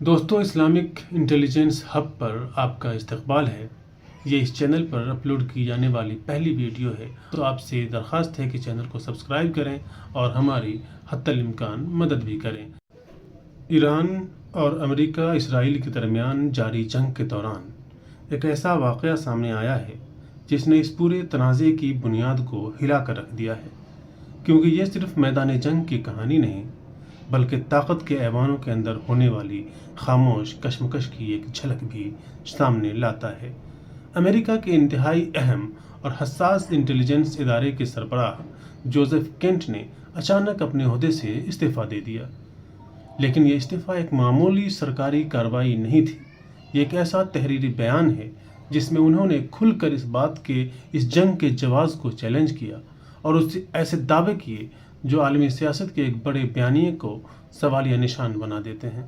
دوستوں، Islamic intelligence hub پر آپ کا استقبال ہے۔ یہ اس چینل پر اپلوڈ کی جانے والی پہلی ویڈیو ہے، تو آپ سے درخواست ہے کہ چینل کو سبسکرائب کریں اور ہماری حتی الامکان مدد بھی کریں۔ ایران اور امریکہ اسرائیل کے درمیان جاری جنگ کے دوران ایک ایسا واقعہ سامنے آیا ہے جس نے اس پورے تنازع کی بنیاد کو ہلا کر رکھ دیا ہے، کیونکہ یہ صرف میدان جنگ کی کہانی نہیں بلکہ طاقت کے ایوانوں کے اندر ہونے والی خاموش کشمکش کی ایک جھلک بھی سامنے لاتا ہے۔ امریکہ کے انتہائی اہم اور حساس انٹیلیجنس ادارے کے سربراہ جوزف کینٹ نے اچانک اپنے عہدے سے استعفیٰ دے دیا۔ لیکن یہ استعفیٰ ایک معمولی سرکاری کارروائی نہیں تھی، یہ ایک ایسا تحریری بیان ہے جس میں انہوں نے کھل کر اس بات کے اس جنگ کے جواز کو چیلنج کیا اور اس سے ایسے دعوے کیے جو عالمی سیاست کے ایک بڑے بیانیے کو سوالیہ نشان بنا دیتے ہیں۔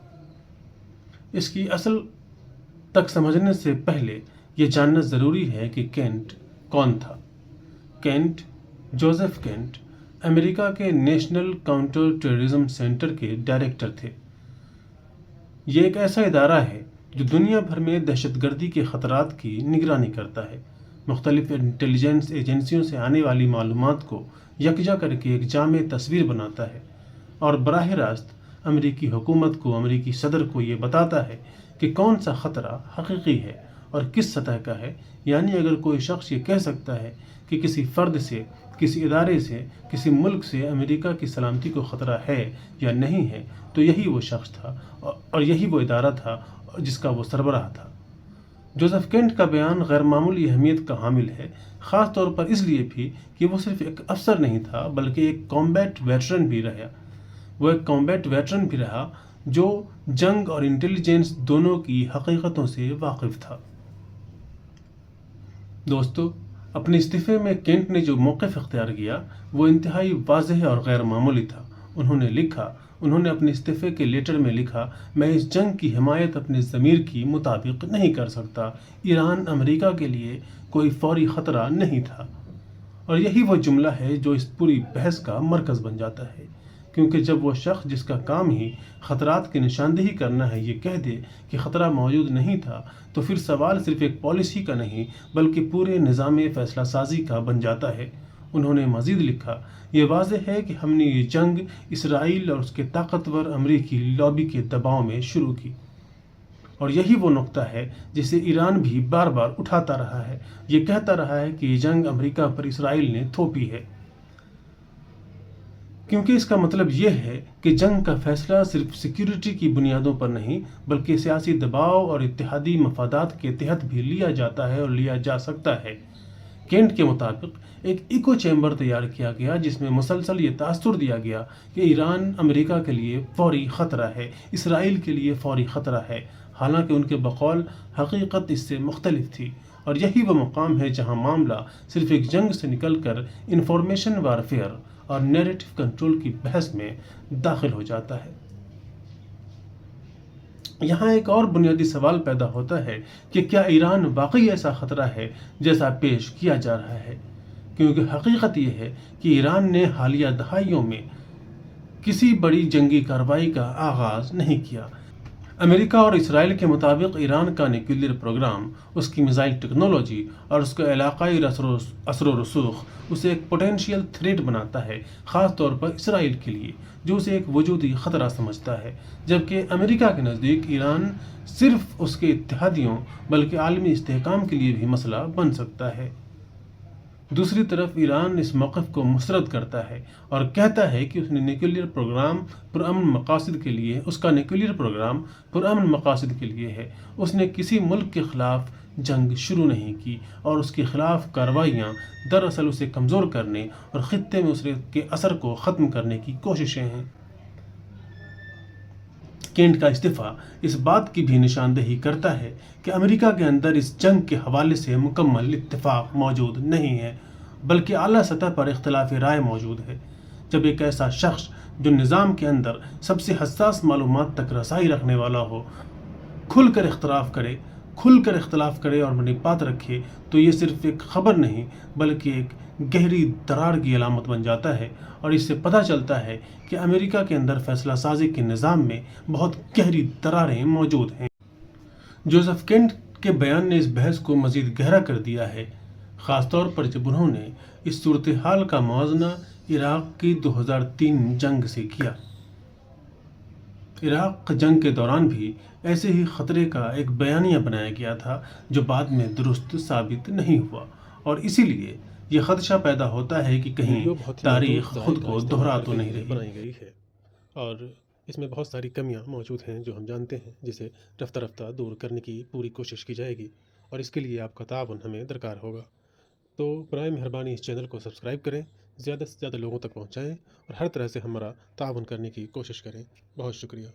اس کی اصل تک سمجھنے سے پہلے یہ جاننا ضروری ہے کہ کینٹ کون تھا۔ کینٹ، جوزف کینٹ، امریکہ کے نیشنل کاؤنٹر ٹیررزم سینٹر کے ڈائریکٹر تھے۔ یہ ایک ایسا ادارہ ہے جو دنیا بھر میں دہشت گردی کے خطرات کی نگرانی کرتا ہے، مختلف انٹیلیجنس ایجنسیوں سے آنے والی معلومات کو یکجا کر کے ایک جامع تصویر بناتا ہے اور براہ راست امریکی حکومت کو، امریکی صدر کو یہ بتاتا ہے کہ کون سا خطرہ حقیقی ہے اور کس سطح کا ہے۔ یعنی اگر کوئی شخص یہ کہہ سکتا ہے کہ کسی فرد سے، کسی ادارے سے، کسی ملک سے امریکہ کی سلامتی کو خطرہ ہے یا نہیں ہے، تو یہی وہ شخص تھا اور یہی وہ ادارہ تھا جس کا وہ سربراہ تھا۔ جوزف کینٹ کا بیان غیر معمولی اہمیت کا حامل ہے، خاص طور پر اس لیے بھی کہ وہ صرف ایک افسر نہیں تھا بلکہ ایک کامبیٹ ویٹرن بھی رہا۔ وہ ایک کامبیٹ ویٹرن بھی رہا جو جنگ اور انٹیلیجنس دونوں کی حقیقتوں سے واقف تھا۔ دوستو، اپنے استعفے میں کینٹ نے جو موقف اختیار کیا وہ انتہائی واضح اور غیر معمولی تھا۔ انہوں نے اپنے استعفے کے لیٹر میں لکھا، میں اس جنگ کی حمایت اپنے ضمیر کی مطابق نہیں کر سکتا۔ ایران امریکہ کے لیے کوئی فوری خطرہ نہیں تھا۔ اور یہی وہ جملہ ہے جو اس پوری بحث کا مرکز بن جاتا ہے، کیونکہ جب وہ شخص جس کا کام ہی خطرات کی نشاندہی کرنا ہے یہ کہہ دے کہ خطرہ موجود نہیں تھا، تو پھر سوال صرف ایک پالیسی کا نہیں بلکہ پورے نظام فیصلہ سازی کا بن جاتا ہے۔ انہوں نے مزید لکھا، یہ واضح ہے کہ ہم نے یہ جنگ اسرائیل اور اس کے طاقتور امریکی لابی کے دباؤ میں شروع کی، اور یہی وہ نقطہ ہے جسے ایران بھی بار بار اٹھاتا رہا ہے۔ یہ کہتا رہا ہے کہ یہ جنگ امریکہ پر اسرائیل نے تھوپی ہے، کیونکہ اس کا مطلب یہ ہے کہ جنگ کا فیصلہ صرف سیکیورٹی کی بنیادوں پر نہیں بلکہ سیاسی دباؤ اور اتحادی مفادات کے تحت بھی لیا جاتا ہے اور لیا جا سکتا ہے۔ کینٹ کے مطابق ایک ایکو چیمبر تیار کیا گیا جس میں مسلسل یہ تاثر دیا گیا کہ ایران امریکہ کے لیے فوری خطرہ ہے، اسرائیل کے لیے فوری خطرہ ہے، حالانکہ ان کے بقول حقیقت اس سے مختلف تھی۔ اور یہی وہ مقام ہے جہاں معاملہ صرف ایک جنگ سے نکل کر انفارمیشن وارفیئر اور نیریٹو کنٹرول کی بحث میں داخل ہو جاتا ہے۔ یہاں ایک اور بنیادی سوال پیدا ہوتا ہے کہ کیا ایران واقعی ایسا خطرہ ہے جیسا پیش کیا جا رہا ہے؟ کیونکہ حقیقت یہ ہے کہ ایران نے حالیہ دہائیوں میں کسی بڑی جنگی کارروائی کا آغاز نہیں کیا۔ امریکہ اور اسرائیل کے مطابق ایران کا نیوکلیئر پروگرام، اس کی میزائل ٹیکنالوجی اور اس کا علاقائی اثر و رسوخ اسے ایک پوٹینشیل تھریٹ بناتا ہے، خاص طور پر اسرائیل کے لیے جو اسے ایک وجودی خطرہ سمجھتا ہے، جبکہ امریکہ کے نزدیک ایران صرف اس کے اتحادیوں بلکہ عالمی استحکام کے لیے بھی مسئلہ بن سکتا ہے۔ دوسری طرف ایران اس موقف کو مسترد کرتا ہے اور کہتا ہے کہ اس کا نیوکلیئر پروگرام پرامن مقاصد کے لیے ہے۔ اس نے کسی ملک کے خلاف جنگ شروع نہیں کی اور اس کے خلاف کارروائیاں دراصل اسے کمزور کرنے اور خطے میں اس کے اثر کو ختم کرنے کی کوششیں ہیں۔ کینٹ کا استعفیٰ اس بات کی بھی نشاندہی کرتا ہے کہ امریکہ کے اندر اس جنگ کے حوالے سے مکمل اتفاق موجود نہیں ہے بلکہ اعلیٰ سطح پر اختلاف رائے موجود ہے۔ جب ایک ایسا شخص جو نظام کے اندر سب سے حساس معلومات تک رسائی رکھنے والا ہو کھل کر اختلاف کرے کھل کر اختلاف کرے اور اپنی بات رکھے تو یہ صرف ایک خبر نہیں بلکہ ایک گہری درار کی علامت بن جاتا ہے، اور اس سے پتہ چلتا ہے کہ امریکہ کے اندر فیصلہ سازی کے نظام میں بہت گہری دراریں موجود ہیں۔ جوزف کینٹ کے بیان نے اس بحث کو مزید گہرا کر دیا ہے، خاص طور پر جب انہوں نے اس صورتحال کا موازنہ عراق کی 2003 جنگ سے کیا۔ عراق جنگ کے دوران بھی ایسے ہی خطرے کا ایک بیانیہ بنایا گیا تھا جو بعد میں درست ثابت نہیں ہوا، اور اسی لیے یہ خدشہ پیدا ہوتا ہے کہ کہیں تاریخ خود کو دہرا تو نہیں رہی۔ بنائی گئی ہے اور اس میں بہت ساری کمیاں موجود ہیں جو ہم جانتے ہیں، جسے رفتہ رفتہ دور کرنے کی پوری کوشش کی جائے گی، اور اس کے لیے آپ کا تعاون ہمیں درکار ہوگا۔ تو برائے مہربانی اس چینل کو سبسکرائب کریں، زیادہ سے زیادہ لوگوں تک پہنچائیں اور ہر طرح سے ہمارا تعاون کرنے کی کوشش کریں۔ بہت شکریہ۔